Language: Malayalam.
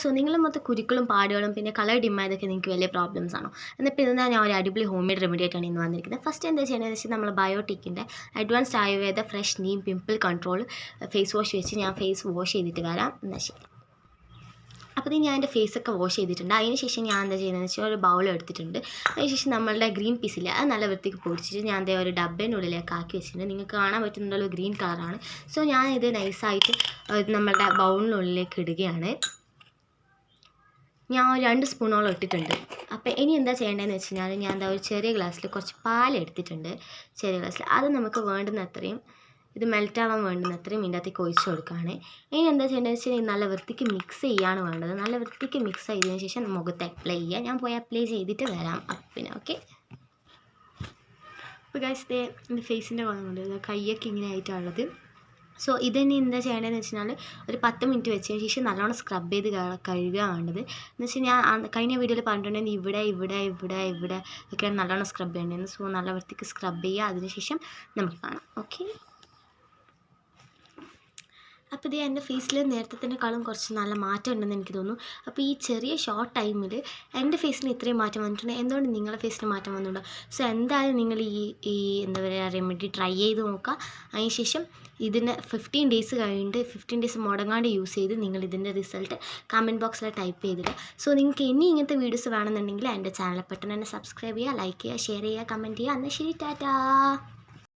സോ നിങ്ങൾ മൊത്തം കുരുക്കളും പാടുകളും പിന്നെ കളർ ഡിമ്മായതൊക്കെ നിങ്ങൾക്ക് വലിയ പ്രോബ്ലംസ് ആണോ? എന്നിട്ട് ഇന്ന് ഞാൻ ഒരു അടിപൊളി ഹോം മെയ്ഡ് റെമഡി ആയിട്ടാണ് ഇന്ന് വന്നിരിക്കുന്നത്. ഫസ്റ്റ് എന്താ ചെയ്യേണ്ടതെന്ന് വെച്ചാൽ നമ്മൾ ബയോട്ടിക്കിൻ്റെ advanced Ayurveda fresh neem pimple control face wash വെച്ച് ഞാൻ ഫേസ് വാഷ് ചെയ്തിട്ട് വരാം. എന്നാൽ ശരി. അപ്പോൾ ഞാൻ എൻ്റെ ഫേസൊക്കെ വാഷ് ചെയ്തിട്ടുണ്ട്. അതിന് ശേഷം ഞാൻ എന്താ ചെയ്യുന്നതെന്ന് വെച്ചാൽ ഒരു ബൗൾ എടുത്തിട്ടുണ്ട്. അതിന് ശേഷം നമ്മളുടെ ഗ്രീൻ പീസില്ല അത് നല്ല വൃത്തിക്ക് പൊടിച്ചിട്ട് ഞാൻ അതേ ഒരു ഡബ്ബേൻ്റെ ഉള്ളിലേക്ക് ആക്കി വെച്ചിട്ടുണ്ട്. നിങ്ങൾക്ക് കാണാൻ പറ്റുന്നുണ്ടല്ലോ ഗ്രീൻ കളറാണ്. സോ ഞാനിത് നൈസായിട്ട് നമ്മളുടെ ബൗളിനുള്ളിലേക്ക് ഇടുകയാണ്. ഞാൻ 2 സ്പൂണോളം ഇട്ടിട്ടുണ്ട്. അപ്പോൾ ഇനി എന്താ ചെയ്യേണ്ടതെന്ന് വെച്ച് കഴിഞ്ഞാൽ ഞാൻ എന്താ ഒരു ചെറിയ ഗ്ലാസ്സിൽ കുറച്ച് പാലെടുത്തിട്ടുണ്ട്. ചെറിയ ഗ്ലാസ്സിൽ അത് നമുക്ക് വേണ്ടുന്നത്രയും ഇത് മെൽറ്റാവാൻ വേണ്ടുന്നത്രയും ഇതിൻ്റെ അകത്തേക്ക് ഒഴിച്ച് കൊടുക്കുകയാണ്. ഇനി എന്താ ചെയ്യേണ്ടതെന്ന് വെച്ചാൽ നല്ല വൃത്തിക്ക് മിക്സ് ചെയ്യാണ് വേണ്ടത്. നല്ല വൃത്തിക്ക് മിക്സ് ചെയ്തതിന് ശേഷം മുഖത്ത് അപ്ലൈ ചെയ്യുക. ഞാൻ പോയി അപ്ലൈ ചെയ്തിട്ട് വരാം പിന്നെ. ഓക്കെ. അപ്പോൾ ഗൈസ് എൻ്റെ ഫേസിൻ്റെ കോളം കൊണ്ട് കൈയൊക്കെ ഇങ്ങനെ ആയിട്ടുള്ളത്. സോ ഇതിനി എന്താ ചെയ്യേണ്ടതെന്ന് വെച്ച് കഴിഞ്ഞാൽ ഒരു 10 മിനിറ്റ് വെച്ചതിന് ശേഷം നല്ലോണം സ്ക്രബ് ചെയ്ത് കഴുകുക വേണ്ടത്. എന്ന് വെച്ചാൽ ഞാൻ കഴിഞ്ഞ വീഡിയോയിൽ പറഞ്ഞിട്ടുണ്ടെങ്കിൽ ഇവിടെ ഒക്കെയാണ് നല്ലോണം സ്ക്രബ് ചെയ്യേണ്ടത്. സോ നല്ല വൃത്തിക്ക് സ്ക്രബ് ചെയ്യുക. അതിനുശേഷം നമുക്ക് കാണാം. ഓക്കെ. അപ്പോൾ ഇത് എൻ്റെ ഫേസിൽ നേരത്തേക്കാളും കുറച്ച് നല്ല മാറ്റം ഉണ്ടെന്ന് എനിക്ക് തോന്നുന്നു. അപ്പോൾ ഈ ചെറിയ ഷോർട്ട് ടൈമിൽ എൻ്റെ ഫേസിന് ഇത്രയും മാറ്റം വന്നിട്ടുണ്ട്. എന്തുകൊണ്ട് നിങ്ങളുടെ ഫേസിന് മാറ്റം വന്നിട്ടുണ്ടോ? സോ എന്തായാലും നിങ്ങൾ ഈ എന്താ പറയുക റെമഡി ട്രൈ ചെയ്ത് നോക്കുക. അതിനുശേഷം ഇതിന് 15 ഡേയ്സ് കഴിഞ്ഞിട്ട് 15 ഡേയ്സ് മുടങ്ങാണ്ട് യൂസ് ചെയ്ത് നിങ്ങൾ ഇതിൻ്റെ റിസൾട്ട് കമൻറ്റ് ബോക്സിൽ ടൈപ്പ് ചെയ്തിടുക. സോ നിങ്ങൾക്ക് ഇനി ഇങ്ങനത്തെ വീഡിയോസ് വേണമെന്നുണ്ടെങ്കിൽ എൻ്റെ ചാനൽ പെട്ടെന്ന് തന്നെ സബ്സ്ക്രൈബ് ചെയ്യുക, ലൈക്ക് ചെയ്യുക, ഷെയർ ചെയ്യുക, കമൻറ്റ് ചെയ്യുക. എന്നാൽ ശരി, ടാറ്റാ.